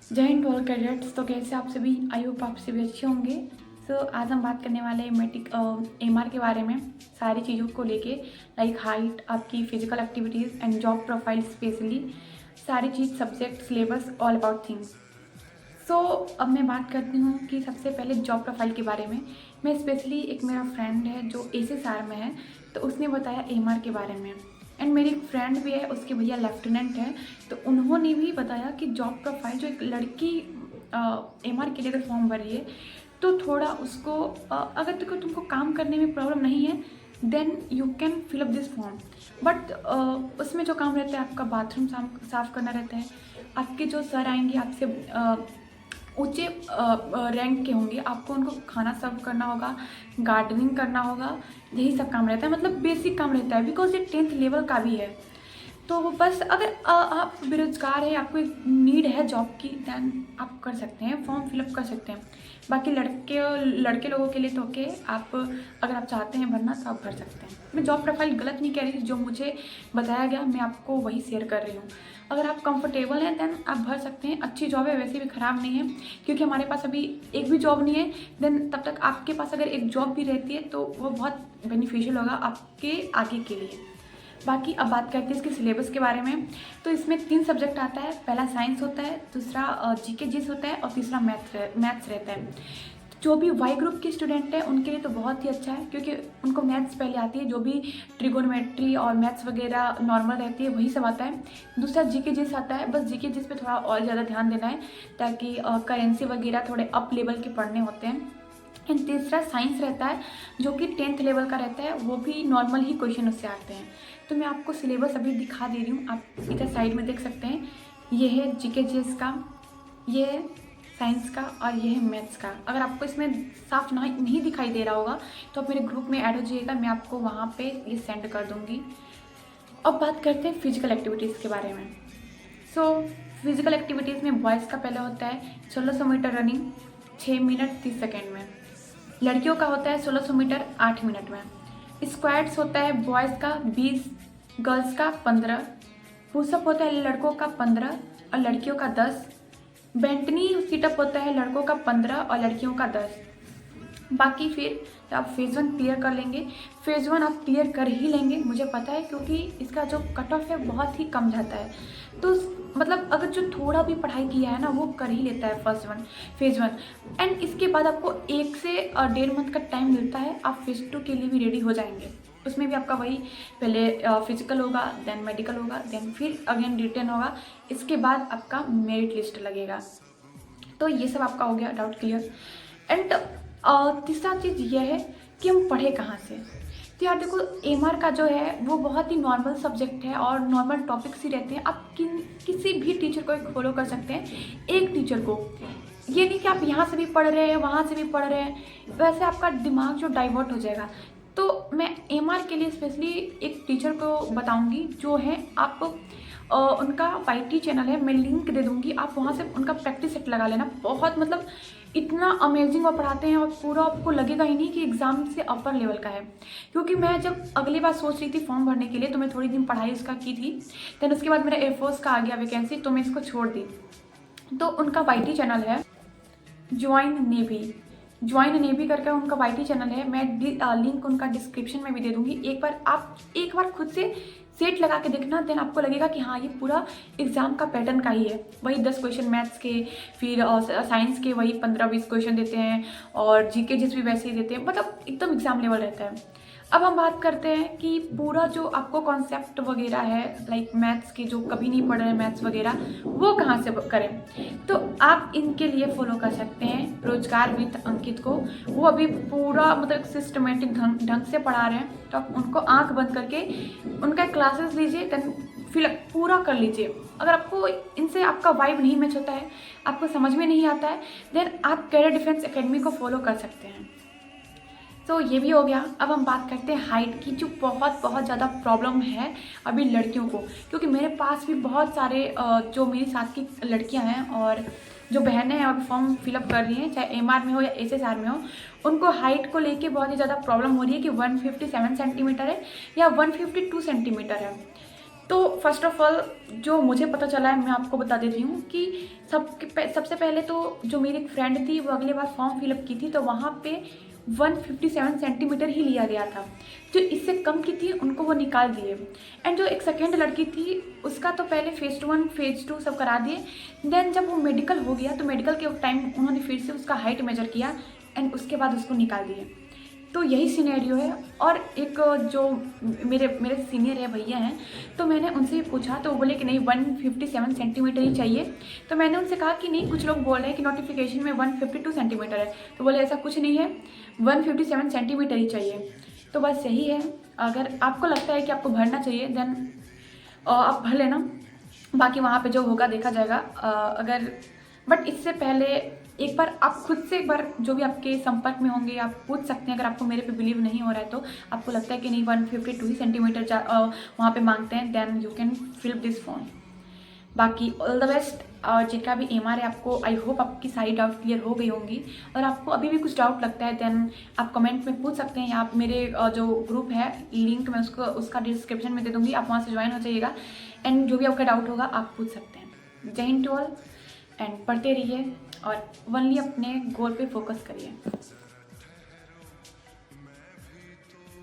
जय Hind all cadets. तो कैसे आप सभी, आई होप आप सभी अच्छे होंगे। आज हम बात करने वाले हैं एमआर के बारे में, सारी चीज़ों को लेके, लाइक हाइट, आपकी physical activities and job profile specially, सारी चीज़, subject, syllabus, all about things. अब मैं बात करती हूँ कि सबसे पहले जॉब प्रोफाइल के बारे में। मैं स्पेशली, एक मेरा फ्रेंड है जो एसएसआर में है, तो उसने बताया एमआर के बारे में। एंड मेरी एक फ्रेंड भी है, उसके भैया लेफ्टिनेंट है, तो उन्होंने भी बताया कि जॉब प्रोफाइल, जो एक लड़की एमआर के लिए अगर फॉर्म भर रही है तो थोड़ा उसको अगर तुमको काम करने में प्रॉब्लम नहीं है then you can fill up this form. But उसमें जो काम रहता है, आपका बाथरूम साफ करना रहता है। आपके जो सर आएंगे आपसे ऊंचे रैंक के होंगे, आपको उनको खाना सर्व करना होगा, गार्डनिंग करना होगा, यही सब काम रहता है। मतलब बेसिक काम रहता है, बिकॉज ये 10th लेवल का भी है। तो बस अगर आप बेरोजगार है, आपको एक नीड है जॉब की, देन आप कर सकते हैं, फॉर्म फिलअप कर सकते हैं। बाकी लड़के लोगों के लिए तो ओके, आप अगर आप चाहते हैं भरना तो आप भर सकते हैं। मैं जॉब प्रोफाइल गलत नहीं कह रही, जो मुझे बताया गया मैं आपको वही शेयर कर रही हूँ। अगर आप कंफर्टेबल हैं देन आप भर सकते हैं। अच्छी जॉब है, वैसे भी ख़राब नहीं है, क्योंकि हमारे पास अभी एक भी जॉब नहीं है। देन तब तक आपके पास अगर एक जॉब भी रहती है तो वो बहुत बेनिफिशियल होगा आपके आगे के लिए। बाकी अब बात करते हैं इसके सिलेबस के बारे में। तो इसमें 3 सब्जेक्ट आता है। पहला साइंस होता है, दूसरा जीके जीएस होता है और तीसरा मैथ्स रहता है। जो भी वाई ग्रुप के स्टूडेंट हैं उनके लिए तो बहुत ही अच्छा है, क्योंकि उनको मैथ्स पहले आती है। जो भी ट्रिगोनोमेट्री और मैथ्स वगैरह नॉर्मल रहती है वही सब आता है। दूसरा जीके जीएस आता है, बस जीके जीएस पे थोड़ा और ज़्यादा ध्यान देना है, ताकि करेंसी वगैरह थोड़े अप लेवल के पढ़ने होते हैं। एंड तीसरा साइंस रहता है, जो कि 10th लेवल का रहता है, वो भी नॉर्मल ही क्वेश्चन उससे आते हैं। तो मैं आपको सिलेबस अभी दिखा दे रही हूँ, आप इधर साइड में देख सकते हैं। ये है जीके जीएस का, ये है साइंस का और ये है मैथ्स का। अगर आपको इसमें साफ नहीं दिखाई दे रहा होगा तो आप मेरे ग्रुप में ऐड हो जाइएगा, मैं आपको वहाँ पे ये सेंड कर दूँगी। अब बात करते हैं फिजिकल एक्टिविटीज़ के बारे में। फिजिकल एक्टिविटीज़ में बॉयज़ का पहले होता है 1600 मीटर रनिंग 6 मिनट 30 सेकेंड में। लड़कियों का होता है 1600 मीटर 8 मिनट में। स्क्वाट्स होता है बॉयज़ का 20, गर्ल्स का 15। पुशअप होता है लड़कों का 15 और लड़कियों का 10। बेंटनी सीटअप होता है लड़कों का 15 और लड़कियों का 10। बाकी फिर आप फेज़ 1 क्लियर कर लेंगे। फेज़ 1 आप क्लियर कर ही लेंगे, मुझे पता है, क्योंकि इसका जो कट ऑफ है बहुत ही कम जाता है। तो मतलब अगर जो थोड़ा भी पढ़ाई किया है ना वो कर ही लेता है फेज़ 1। एंड इसके बाद आपको 1 से 1.5 मंथ का टाइम मिलता है, आप फेज़ 2 के लिए भी रेडी हो जाएंगे। उसमें भी आपका वही, पहले फिजिकल होगा, देन मेडिकल होगा, देन फिर अगेन रिटन होगा, इसके बाद आपका मेरिट लिस्ट लगेगा। तो ये सब आपका हो गया डाउट क्लियर। एंड तीसरा चीज़ यह है कि हम पढ़े कहाँ से। तो यार देखो, एमआर का जो है वो बहुत ही नॉर्मल सब्जेक्ट है और नॉर्मल टॉपिक्स ही रहते हैं। आप किसी भी टीचर को एक फॉलो कर सकते हैं, एक टीचर को। ये नहीं कि आप यहाँ से भी पढ़ रहे हैं वहाँ से भी पढ़ रहे हैं, वैसे आपका दिमाग जो डाइवर्ट हो जाएगा। तो मैं एमआर के लिए स्पेशली एक टीचर को बताऊंगी, जो है आप उनका वाईटी चैनल है, मैं लिंक दे दूंगी, आप वहाँ से उनका प्रैक्टिस सेट लगा लेना। बहुत मतलब इतना अमेजिंग वो पढ़ाते हैं और पूरा आपको लगेगा ही नहीं कि एग्ज़ाम से अपर लेवल का है। क्योंकि मैं जब अगली बार सोच रही थी फॉर्म भरने के लिए तो मैं थोड़ी दिन पढ़ाई उसका की थी, देन उसके बाद मेरा एयरफोर्स का आ गया वैकेंसी, तो मैं इसको छोड़ दी। तो उनका वाईटी चैनल है ज्वाइन नेवी करके उनका वाईटी चैनल है। मैं लिंक उनका डिस्क्रिप्शन में भी दे दूंगी। एक बार खुद से सेट लगा के देखना, देन आपको लगेगा कि हाँ ये पूरा एग्जाम का पैटर्न का ही है। वही 10 क्वेश्चन मैथ्स के, फिर साइंस के वही 15-20 क्वेश्चन देते हैं, और जीके जिस भी वैसे ही देते हैं, मतलब एकदम एग्जाम लेवल रहता है। अब हम बात करते हैं कि पूरा जो आपको कॉन्सेप्ट वगैरह है, लाइक मैथ्स के, जो कभी नहीं पढ़ रहे हैं मैथ्स वगैरह, वो कहाँ से करें। तो आप इनके लिए फॉलो कर सकते हैं रोजगार विद अंकित को। वो अभी पूरा मतलब सिस्टमेटिक ढंग से पढ़ा रहे हैं, तो आप उनको आंख बंद करके उनका क्लासेस लीजिए, देन फिर पूरा कर लीजिए। अगर आपको इनसे आपका वाइब नहीं मैच होता है, आपको समझ में नहीं आता है, देन आप कैरियर डिफेंस एकेडमी को फॉलो कर सकते हैं। तो ये भी हो गया। अब हम बात करते हैं हाइट की, जो बहुत ज़्यादा प्रॉब्लम है अभी लड़कियों को। क्योंकि मेरे पास भी बहुत सारे जो मेरी साथ की लड़कियां हैं और जो बहनें हैं और फॉर्म फिलअप कर रही हैं, चाहे एमआर में हो या एसएसआर में हो, उनको हाइट को लेके बहुत ही ज़्यादा प्रॉब्लम हो रही है कि 157 सेंटीमीटर है या 152 सेंटीमीटर है। तो फर्स्ट ऑफ ऑल जो मुझे पता चला है मैं आपको बता देती हूँ कि सबसे पहले तो जो मेरी एक फ्रेंड थी वो अगले बार फॉर्म फिलअप की थी तो वहाँ पे 157 सेंटीमीटर ही लिया गया था। जो इससे कम की थी उनको वो निकाल दिए। एंड जो एक सेकेंड लड़की थी उसका तो पहले फेज़ 1 फेज़ 2 सब करा दिए। देन जब वो मेडिकल हो गया तो मेडिकल के टाइम उन्होंने फिर से उसका हाइट मेजर किया एंड उसके बाद उसको निकाल दिए। तो यही सिनेरियो है। और एक जो मेरे मेरे सीनियर है भैया हैं, तो मैंने उनसे पूछा तो वो बोले कि नहीं 157 सेंटीमीटर ही चाहिए। तो मैंने उनसे कहा कि नहीं, कुछ लोग बोल रहे हैं कि नोटिफिकेशन में 152 सेंटीमीटर है। तो बोले ऐसा कुछ नहीं है, 157 सेंटीमीटर ही चाहिए। तो बस यही है। अगर आपको लगता है कि आपको भरना चाहिए देन आप भर लेना, बाकी वहाँ पे जो होगा देखा जाएगा। अगर बट इससे पहले एक बार आप खुद से एक बार जो भी आपके संपर्क में होंगे आप पूछ सकते हैं। अगर आपको मेरे पे बिलीव नहीं हो रहा है तो आपको लगता है कि नहीं 152 ही सेंटीमीटर वहाँ पे मांगते हैं, then you can fill this form. बाकी ऑल द बेस्ट। और जिनका भी एमआर है आपको, आई होप आपकी सारी डाउट क्लियर हो गई होंगी। और आपको अभी भी कुछ डाउट लगता है देन आप कमेंट में पूछ सकते हैं, या आप मेरे जो ग्रुप है लिंक मैं उसका डिस्क्रिप्शन में दे दूँगी, आप वहाँ से ज्वाइन हो जाइएगा। एंड जो भी आपका डाउट होगा आप पूछ सकते हैं। जय हिंद टू ऑल एंड पढ़ते रहिए और ओनली अपने गोल पे फोकस करिए।